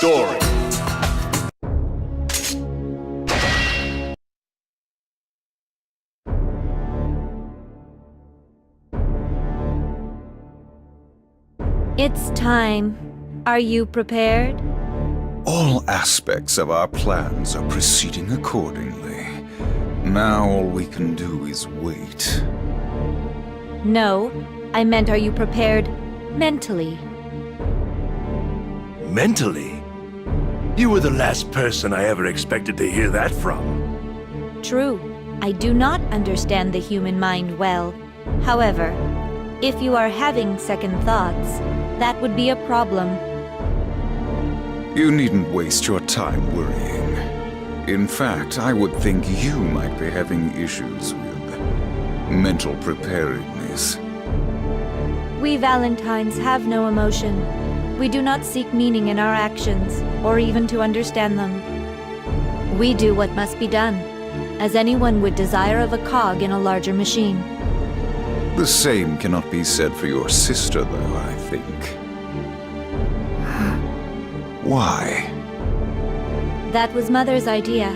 story. It's time. Are you prepared? All aspects of our plans are proceeding accordingly. Now all we can do is wait. No, I meant are you prepared mentally? Mentally? You were the last person I ever expected to hear that from. True, I do not understand the human mind well. However, if you are having second thoughts, that would be a problem. You needn't waste your time worrying. In fact, I would think you might be having issues with mental preparedness. We Valentines have no emotion. We do not seek meaning in our actions, or even to understand them. We do what must be done, as anyone would desire of a cog in a larger machine. The same cannot be said for your sister, though, I think. Why? That was Mother's idea.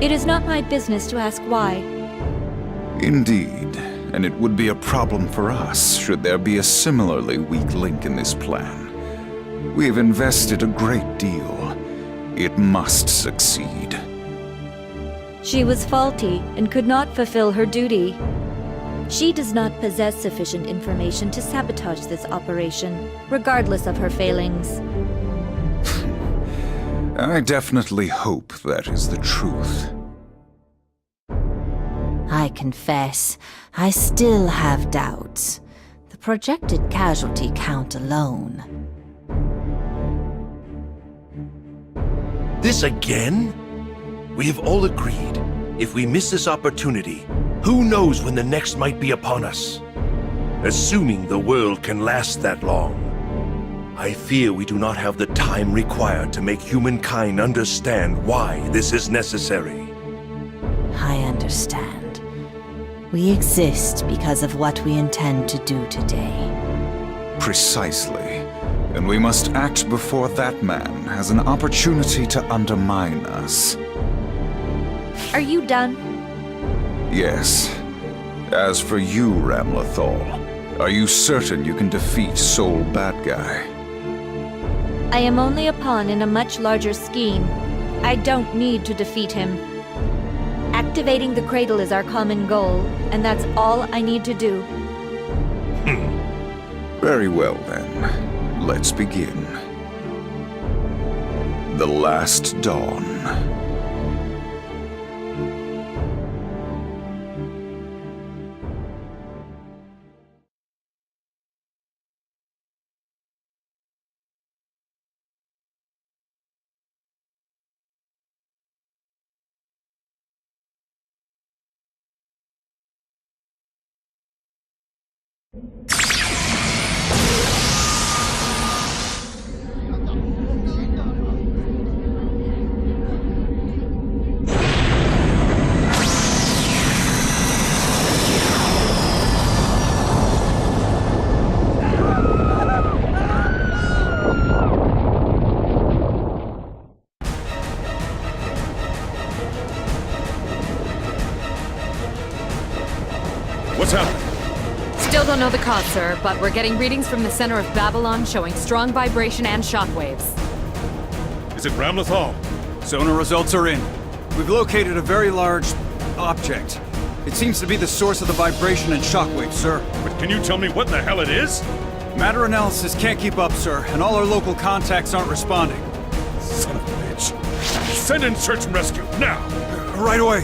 It is not my business to ask why. Indeed, and it would be a problem for us should there be a similarly weak link in this plan. We have invested a great deal. It must succeed. She was faulty and could not fulfill her duty. She does not possess sufficient information to sabotage this operation, regardless of her failings. I definitely hope that is the truth. I confess, I still have doubts. The projected casualty count alone. This again? We have all agreed, if we miss this opportunity, who knows when the next might be upon us? Assuming the world can last that long, I fear we do not have the time required to make humankind understand why this is necessary. I understand. We exist because of what we intend to do today. Precisely. And we must act before that man has an opportunity to undermine us. Are you done? Yes. As for you, Ramlethal, are you certain you can defeat Soul Bad Guy? I am only a pawn in a much larger scheme. I don't need to defeat him. Activating the cradle is our common goal, and that's all I need to do. Very well, then. Let's begin. The Last Dawn. What's happening? Still don't know the cause, sir, but we're getting readings from the center of Babylon showing strong vibration and shockwaves. Is it Ramlethal? Sonar results are in. We've located a very large object. It seems to be the source of the vibration and shockwave, sir. But can you tell me what the hell it is? Matter analysis can't keep up, sir, and all our local contacts aren't responding. Son of a bitch. Send in search and rescue, now! Right away.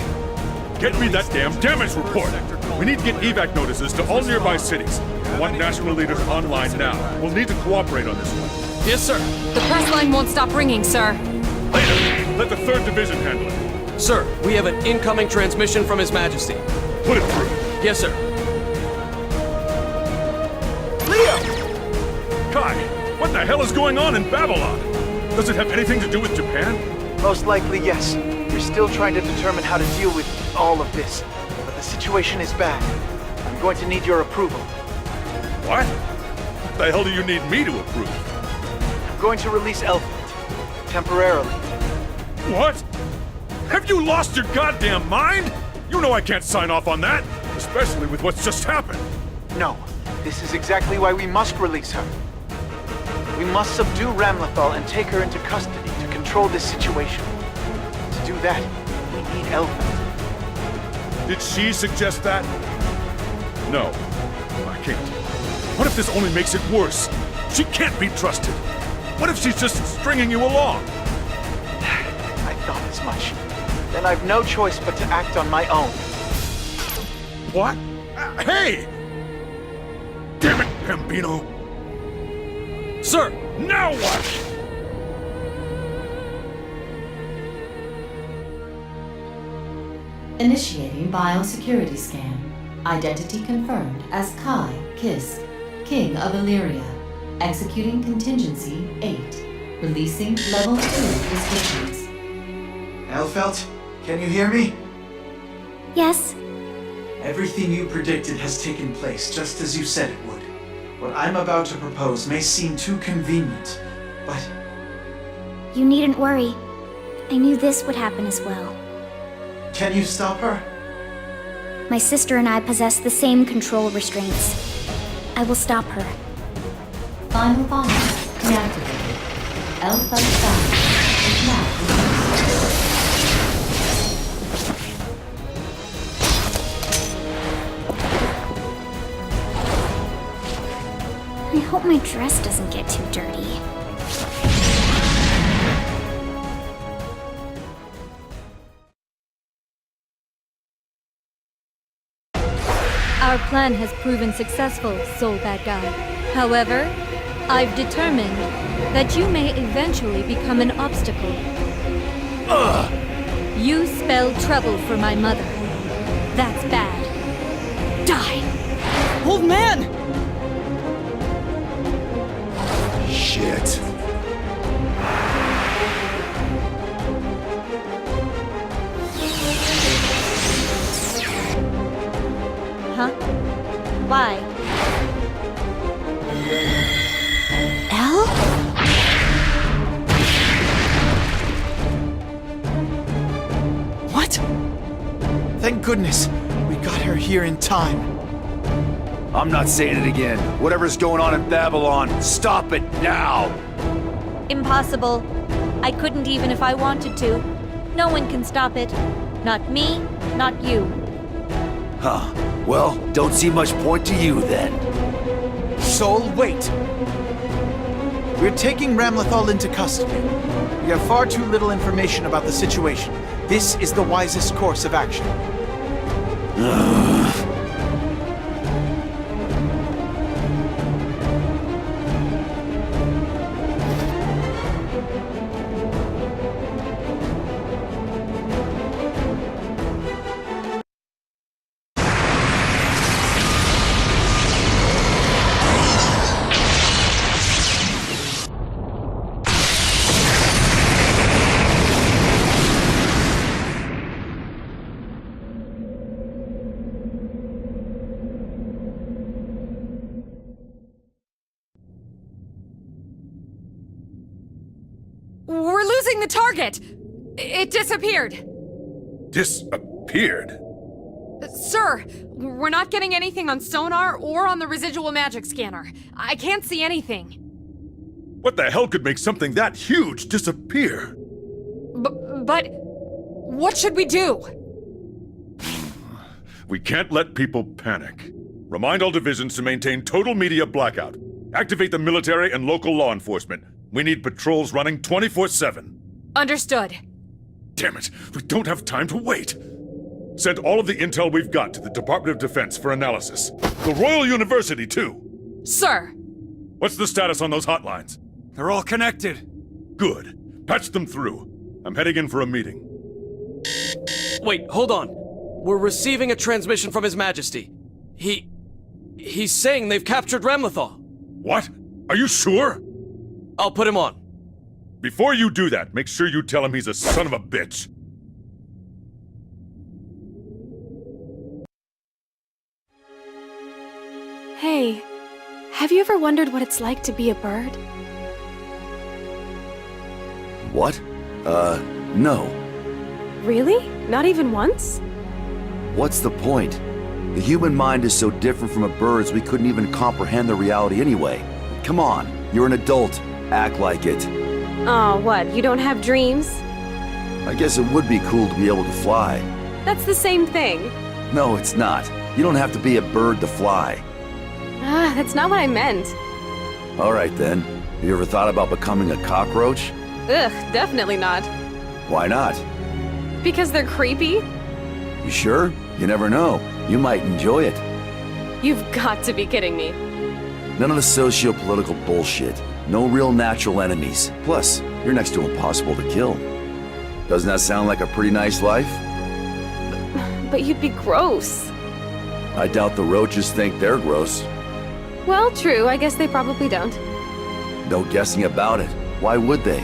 Get me that damn damage report! We need to get evac notices to all nearby cities. I want national leaders online now. We'll need to cooperate on this one. Yes, sir. The press line won't stop ringing, sir. Later, let the 3rd Division handle it. Sir, we have an incoming transmission from His Majesty. Put it through. Yes, sir. Leo! Kai, what the hell is going on in Babylon? Does it have anything to do with Japan? Most likely, yes. We're still trying to determine how to deal with all of this. But the situation is bad. I'm going to need your approval. What? What the hell do you need me to approve? I'm going to release Elephant. temporarily. What? Have you lost your goddamn mind? You know I can't sign off on that, especially with what's just happened. No, this is exactly why we must release her. We must subdue Ramlethal and take her into custody to control this situation. To do that, we need Elfeld. Did she suggest that? No, I can't. What if this only makes it worse? She can't be trusted. What if she's just stringing you along? I thought as much. Then I've no choice but to act on my own. What? Hey! Damn it, Gambino! Sir! Now what? Initiating biosecurity scan. Identity confirmed as Kai Kisk, King of Illyria. Executing contingency 8. Releasing level 2 restrictions. Elfelt, can you hear me? Yes. Everything you predicted has taken place, just as you said it would. What I'm about to propose may seem too convenient, but... You needn't worry. I knew this would happen as well. Can you stop her? My sister and I possess the same control restraints. I will stop her. Final bias deactivated. Elfelt Sign is now released. I hope my dress doesn't get too dirty. Our plan has proven successful, Soul Bad Guy. However, I've determined that you may eventually become an obstacle. You spell trouble for my mother. That's bad. Die! Old man! Shit. Huh? Why? Elle? What? Thank goodness, we got her here in time. I'm not saying it again. Whatever's going on in Babylon, stop it now! Impossible. I couldn't even if I wanted to. No one can stop it. Not me, not you. Huh. Well, don't see much point to you then. Soul, wait! We're taking Ramlethal into custody. We have far too little information about the situation. This is the wisest course of action. We're losing the target! It disappeared! Disappeared? Sir, we're not getting anything on sonar or on the residual magic scanner. I can't see anything. What the hell could make something that huge disappear? But what should we do? We can't let people panic. Remind all divisions to maintain total media blackout. Activate the military and local law enforcement. We need patrols running 24/7. Understood. Damn it, we don't have time to wait. Send all of the intel we've got to the Department of Defense for analysis. The Royal University, too. Sir! What's the status on those hotlines? They're all connected. Good. Patch them through. I'm heading in for a meeting. Wait, hold on. We're receiving a transmission from His Majesty. He's saying they've captured Ramlethal. What? Are you sure? I'll put him on. Before you do that, make sure you tell him he's a son of a bitch. Hey, have you ever wondered what it's like to be a bird? What? No. Really? Not even once? What's the point? The human mind is so different from a bird's we couldn't even comprehend the reality anyway. Come on, you're an adult. Act like it. Oh, what? You don't have dreams? I guess it would be cool to be able to fly. That's the same thing. No, it's not. You don't have to be a bird to fly. Ah, that's not what I meant. All right then. Have you ever thought about becoming a cockroach? Ugh, definitely not. Why not? Because they're creepy? You sure? You never know. You might enjoy it. You've got to be kidding me. None of the socio-political bullshit. No real natural enemies. Plus, you're next to impossible to kill. Doesn't that sound like a pretty nice life? But you'd be gross. I doubt the roaches think they're gross. Well, true. I guess they probably don't. No guessing about it. Why would they?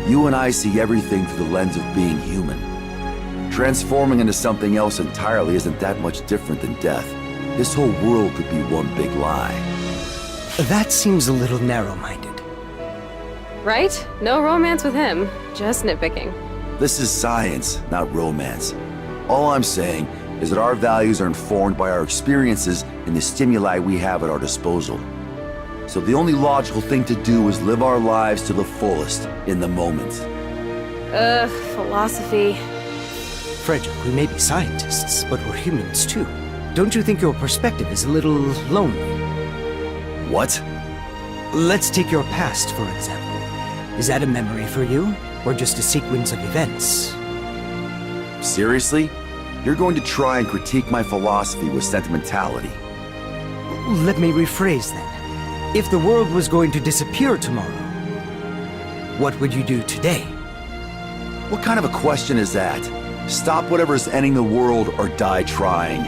You and I see everything through the lens of being human. Transforming into something else entirely isn't that much different than death. This whole world could be one big lie. That seems a little narrow-minded. Right? No romance with him. Just nitpicking. This is science, not romance. All I'm saying is that our values are informed by our experiences and the stimuli we have at our disposal. So the only logical thing to do is live our lives to the fullest, in the moment. Philosophy. Frederick, we may be scientists, but we're humans too. Don't you think your perspective is a little lonely? What? Let's take your past, for example. Is that a memory for you, or just a sequence of events? Seriously? You're going to try and critique my philosophy with sentimentality? Let me rephrase then. If the world was going to disappear tomorrow, what would you do today? What kind of a question is that? Stop whatever's ending the world or die trying.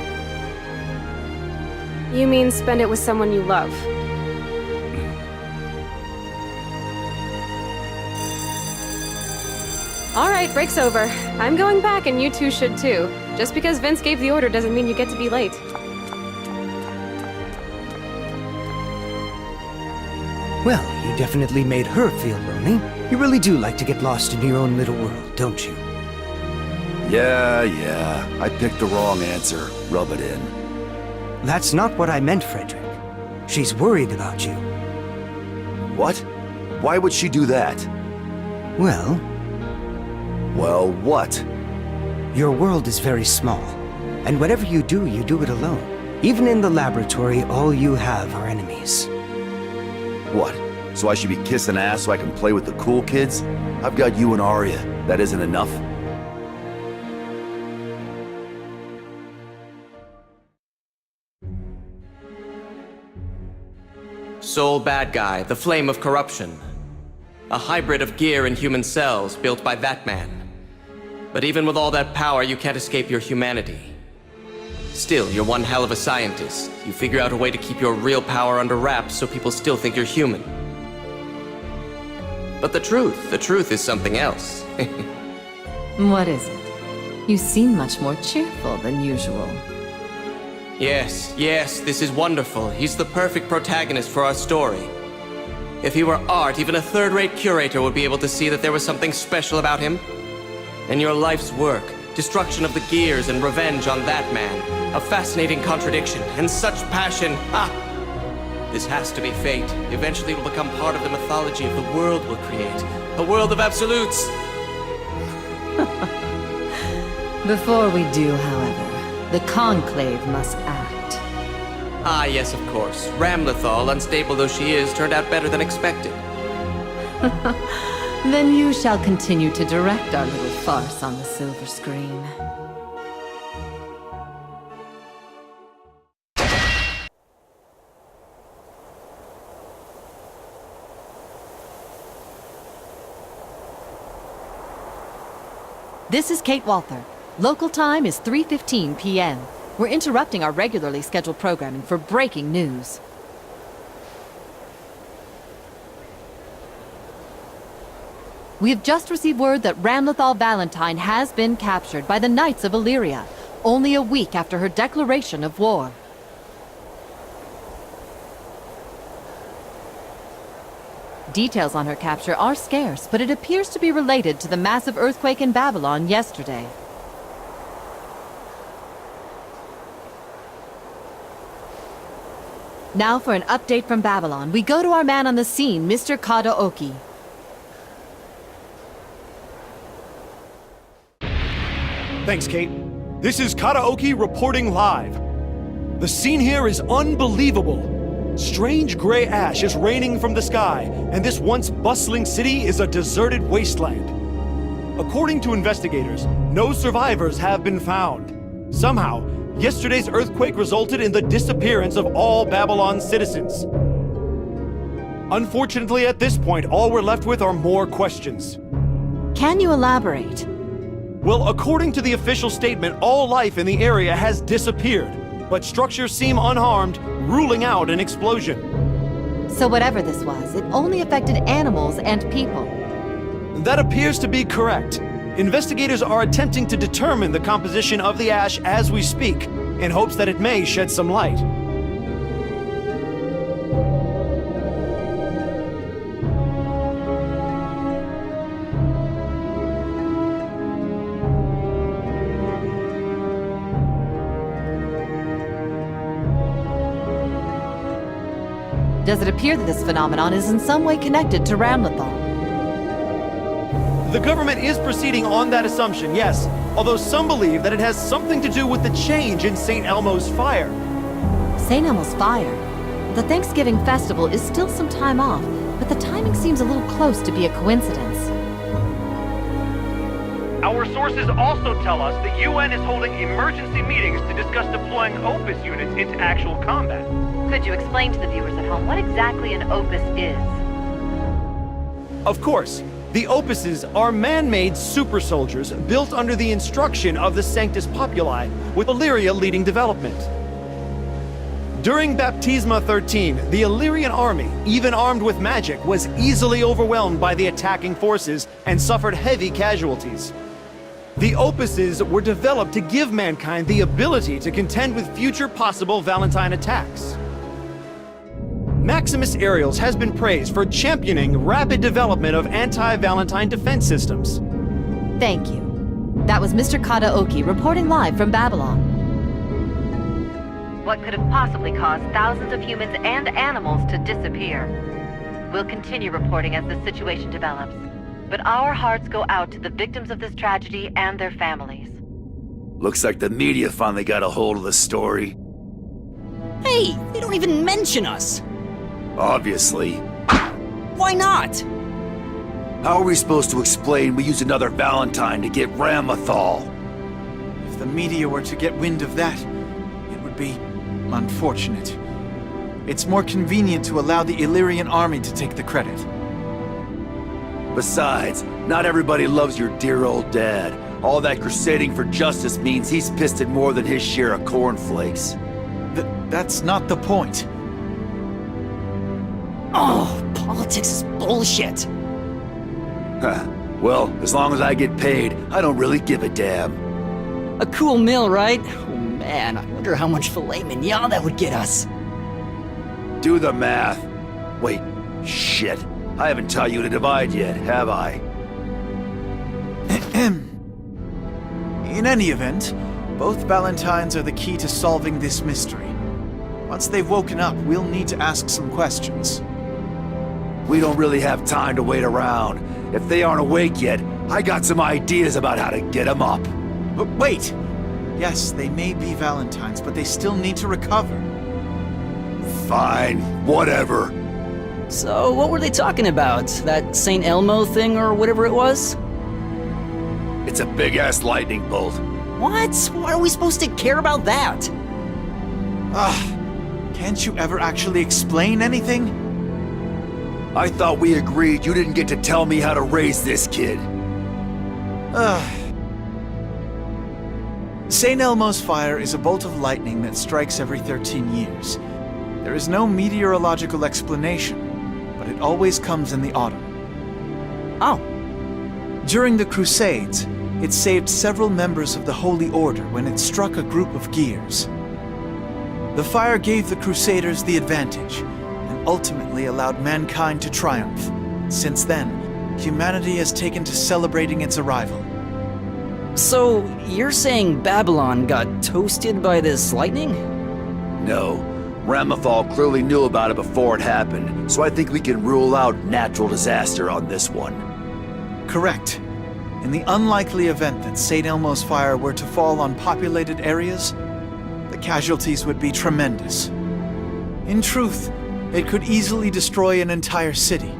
You mean spend it with someone you love? Alright, break's over. I'm going back and you two should too. Just because Vince gave the order doesn't mean you get to be late. Well, you definitely made her feel lonely. You really do like to get lost in your own little world, don't you? Yeah. I picked the wrong answer. Rub it in. That's not what I meant, Frederick. She's worried about you. What? Why would she do that? Well, what? Your world is very small, and whatever you do it alone. Even in the laboratory, all you have are enemies. What? So I should be kissing ass so I can play with the cool kids? I've got you and Arya. That isn't enough? Sole bad guy, the flame of corruption. A hybrid of gear and human cells built by that man. But even with all that power, you can't escape your humanity. Still, you're one hell of a scientist. You figure out a way to keep your real power under wraps so people still think you're human. But the truth is something else. What is it? You seem much more cheerful than usual. Yes, this is wonderful. He's the perfect protagonist for our story. If he were art, even a third-rate curator would be able to see that there was something special about him. And your life's work, destruction of the gears and revenge on that man. A fascinating contradiction, and such passion. This has to be fate. Eventually it will become part of the mythology of the world we'll create. A world of absolutes! Before we do, however, the Conclave must act. Ah, yes, of course. Ramlethal, unstable though she is, turned out better than expected. Then you shall continue to direct our little farce on the silver screen. This is Kate Walther. Local time is 3:15 p.m. We're interrupting our regularly scheduled programming for breaking news. We have just received word that Ramlethal Valentine has been captured by the Knights of Illyria, only a week after her declaration of war. Details on her capture are scarce, but it appears to be related to the massive earthquake in Babylon yesterday. Now for an update from Babylon, we go to our man on the scene, Mr. Kadaoki. Thanks, Kate. This is Kadaoki reporting live. The scene here is unbelievable. Strange gray ash is raining from the sky, and this once bustling city is a deserted wasteland. According to investigators, no survivors have been found. Somehow, yesterday's earthquake resulted in the disappearance of all Babylon's citizens. Unfortunately, at this point, all we're left with are more questions. Can you elaborate? Well, according to the official statement, all life in the area has disappeared, but structures seem unharmed, ruling out an explosion. So whatever this was, it only affected animals and people. That appears to be correct. Investigators are attempting to determine the composition of the ash as we speak, in hopes that it may shed some light. Does it appear that this phenomenon is in some way connected to Ramlethal? The government is proceeding on that assumption, yes, although some believe that it has something to do with the change in St. Elmo's fire. St. Elmo's fire? The Thanksgiving festival is still some time off, but the timing seems a little close to be a coincidence. Our sources also tell us the UN is holding emergency meetings to discuss deploying Opus units into actual combat. Could you explain to the viewers at home what exactly an Opus is? Of course. The Opuses are man-made super soldiers built under the instruction of the Sanctus Populi, with Illyria leading development. During Baptisma 13, the Illyrian army, even armed with magic, was easily overwhelmed by the attacking forces and suffered heavy casualties. The Opuses were developed to give mankind the ability to contend with future possible Valentine attacks. Maximus Aerials has been praised for championing rapid development of anti-Valentine defense systems. Thank you. That was Mr. Kadaoki reporting live from Babylon. What could have possibly caused thousands of humans and animals to disappear? We'll continue reporting as the situation develops, but our hearts go out to the victims of this tragedy and their families. Looks like the media finally got a hold of the story. Hey, they don't even mention us! Obviously. Why not? How are we supposed to explain we used another Valentine to get Ramlethal? If the media were to get wind of that, it would be unfortunate. It's more convenient to allow the Illyrian army to take the credit. Besides, not everybody loves your dear old dad. All that crusading for justice means he's pissed at more than his share of cornflakes. That's not the point. Oh, politics is bullshit. Huh. Well, as long as I get paid, I don't really give a damn. A cool meal, right? Oh man, I wonder how much filet mignon that would get us. Do the math. Wait, shit. I haven't taught you to divide yet, have I? In any event, both Valentines are the key to solving this mystery. Once they've woken up, we'll need to ask some questions. We don't really have time to wait around. If they aren't awake yet, I got some ideas about how to get them up. But wait! Yes, they may be Valentines, but they still need to recover. Fine, whatever. So, what were they talking about? That St. Elmo thing or whatever it was? It's a big-ass lightning bolt. What? Why are we supposed to care about that? Can't you ever actually explain anything? I thought we agreed you didn't get to tell me how to raise this kid. St. Elmo's fire is a bolt of lightning that strikes every 13 years. There is no meteorological explanation, but it always comes in the autumn. Oh. During the Crusades, it saved several members of the Holy Order when it struck a group of gears. The fire gave the Crusaders the advantage, and ultimately allowed mankind to triumph. since then, humanity has taken to celebrating its arrival. So, you're saying Babylon got toasted by this lightning? No. Ramlethal clearly knew about it before it happened, so I think we can rule out natural disaster on this one. Correct. In the unlikely event that St. Elmo's fire were to fall on populated areas, the casualties would be tremendous. In truth, it could easily destroy an entire city.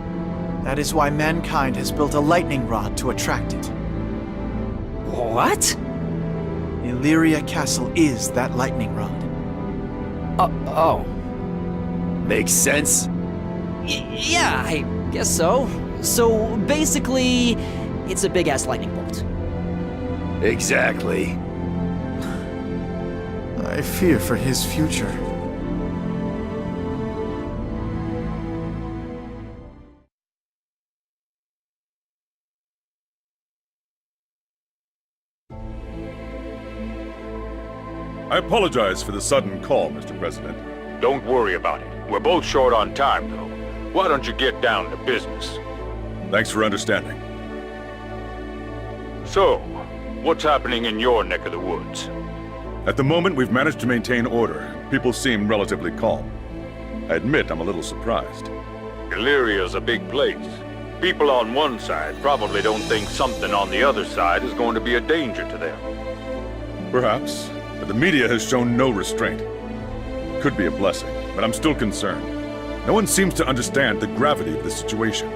That is why mankind has built a lightning rod to attract it. What? Illyria Castle is that lightning rod. Oh. Makes sense? Yeah, I guess so. So, basically, it's a big-ass lightning bolt. Exactly. I fear for his future. I apologize for the sudden call, Mr. President. Don't worry about it. We're both short on time, though. Why don't you get down to business? Thanks for understanding. So, what's happening in your neck of the woods? At the moment, we've managed to maintain order. People seem relatively calm. I admit I'm a little surprised. Illyria's a big place. People on one side probably don't think something on the other side is going to be a danger to them. Perhaps, but the media has shown no restraint. Could be a blessing, but I'm still concerned. No one seems to understand the gravity of the situation.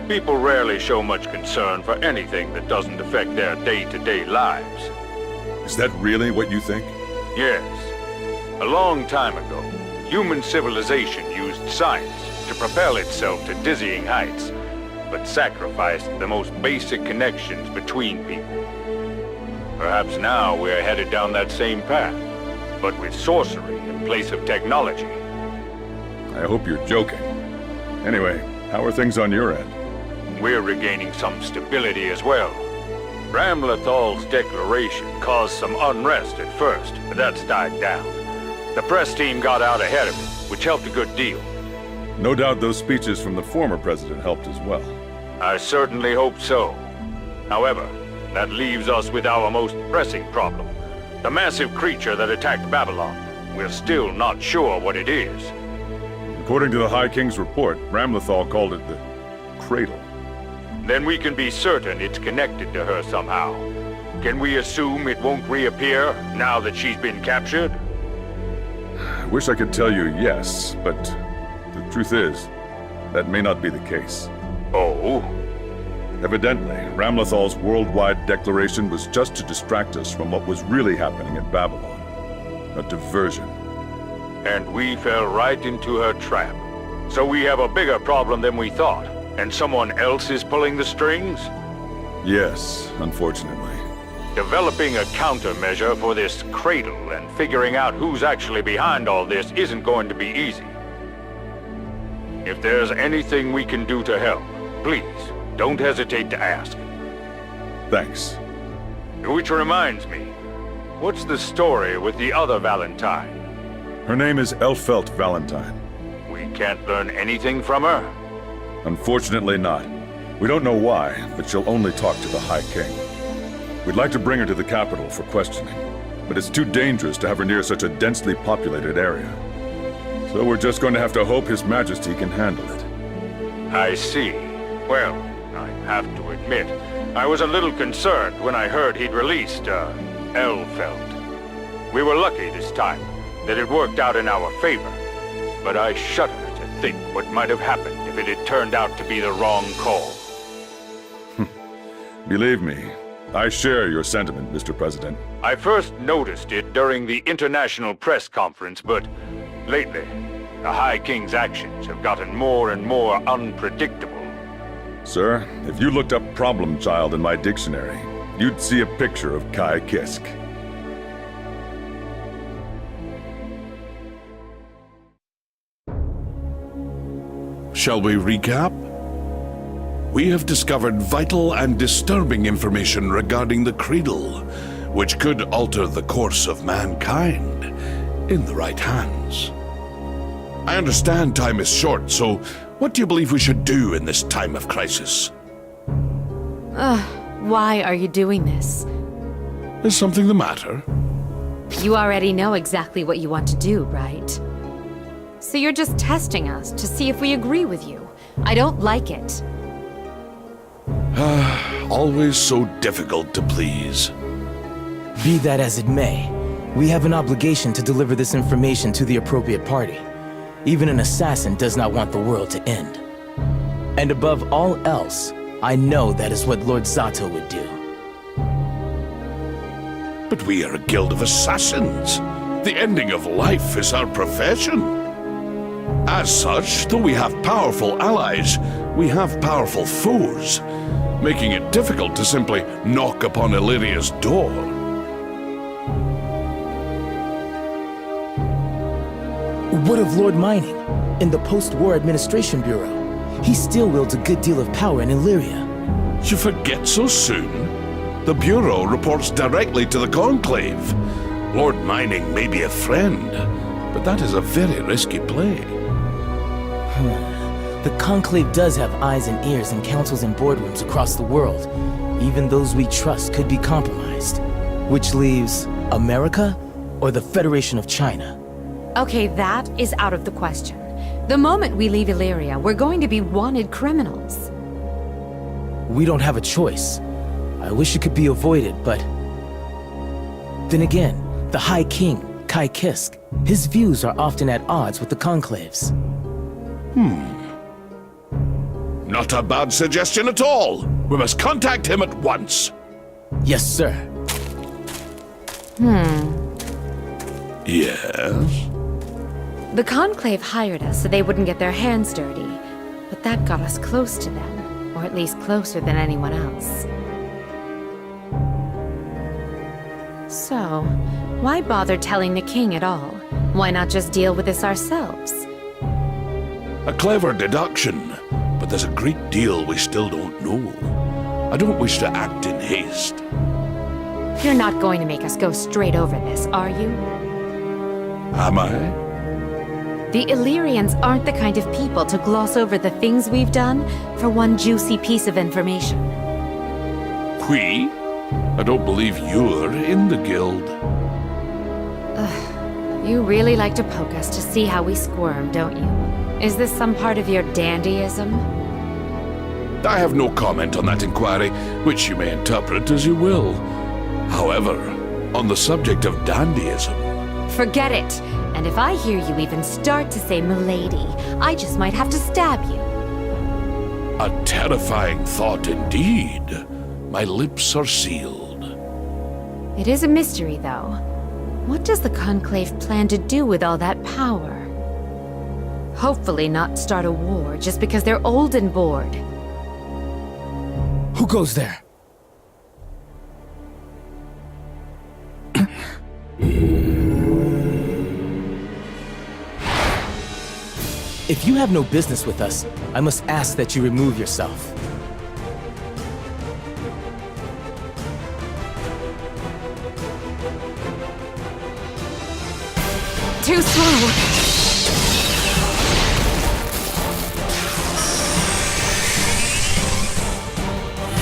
People rarely show much concern for anything that doesn't affect their day-to-day lives. Is that really what you think? Yes. A long time ago, human civilization used science to propel itself to dizzying heights, but sacrificed the most basic connections between people. Perhaps now we're headed down that same path, but with sorcery in place of technology. I hope you're joking. Anyway, how are things on your end? We're regaining some stability as well. Ramlethal's declaration caused some unrest at first, but that's died down. The press team got out ahead of it, which helped a good deal. No doubt those speeches from the former president helped as well. I certainly hope so. However, that leaves us with our most pressing problem. The massive creature that attacked Babylon. We're still not sure what it is. According to the High King's report, Ramlethal called it the Cradle. Then we can be certain it's connected to her somehow. Can we assume it won't reappear now that she's been captured? I wish I could tell you yes, but the truth is, that may not be the case. Oh? Evidently, Ramlethal's worldwide declaration was just to distract us from what was really happening in Babylon. A diversion. And we fell right into her trap. So we have a bigger problem than we thought, and someone else is pulling the strings? Yes, unfortunately. Developing a countermeasure for this cradle and figuring out who's actually behind all this isn't going to be easy. If there's anything we can do to help, please, don't hesitate to ask. Thanks. Which reminds me, what's the story with the other Valentine? Her name is Elfelt Valentine. We can't learn anything from her? Unfortunately not. We don't know why, but she'll only talk to the High King. We'd like to bring her to the capital for questioning, but it's too dangerous to have her near such a densely populated area. So we're just going to have to hope His Majesty can handle it. I see. Well, I have to admit, I was a little concerned when I heard he'd released, Elfelt. We were lucky this time, that it worked out in our favor, but I shudder to think what might have happened if it had turned out to be the wrong call. Believe me, I share your sentiment, Mr. President. I first noticed it during the international press conference, but lately, the High King's actions have gotten more and more unpredictable. Sir, if you looked up problem child in my dictionary, you'd see a picture of Kai Kisk. Shall we recap? We have discovered vital and disturbing information regarding the Cradle, which could alter the course of mankind in the right hands. I understand time is short, so What do you believe we should do in this time of crisis? Why are you doing this? Is something the matter? You already know exactly what you want to do, right? So you're just testing us to see if we agree with you. I don't like it. Always so difficult to please. Be that as it may, we have an obligation to deliver this information to the appropriate party. Even an assassin does not want the world to end. And above all else, I know that is what Lord Zato would do. But we are a guild of assassins. The ending of life is our profession. As such, though we have powerful allies, we have powerful foes, making it difficult to simply knock upon Illyria's door. What of Lord Mining, in the post-war administration bureau? He still wields a good deal of power in Illyria. You forget so soon? The Bureau reports directly to the Conclave. Lord Mining may be a friend, but that is a very risky play. The Conclave does have eyes and ears in councils and boardrooms across the world. Even those we trust could be compromised. Which leaves America or the Federation of China? Okay, that is out of the question. The moment we leave Illyria, we're going to be wanted criminals. We don't have a choice. I wish it could be avoided, but... Then again, the High King, Kai Kisk, his views are often at odds with the Conclave's. Not a bad suggestion at all. We must contact him at once. Yes, sir. Yes? The Conclave hired us so they wouldn't get their hands dirty, but that got us close to them, or at least closer than anyone else. So, why bother telling the king at all? Why not just deal with this ourselves? A clever deduction, but there's a great deal we still don't know. I don't wish to act in haste. You're not going to make us go straight over this, are you? Am I? The Illyrians aren't the kind of people to gloss over the things we've done for one juicy piece of information. We? I don't believe you're in the guild. You really like to poke us to see how we squirm, don't you? Is this some part of your dandyism? I have no comment on that inquiry, which you may interpret as you will. However, on the subject of dandyism... Forget it! And if I hear you even start to say milady, I just might have to stab you. A terrifying thought indeed. My lips are sealed. It is a mystery, though. What does the Conclave plan to do with all that power? Hopefully not start a war just because they're old and bored. Who goes there? If you have no business with us, I must ask that you remove yourself. Too slow!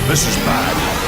This is bad.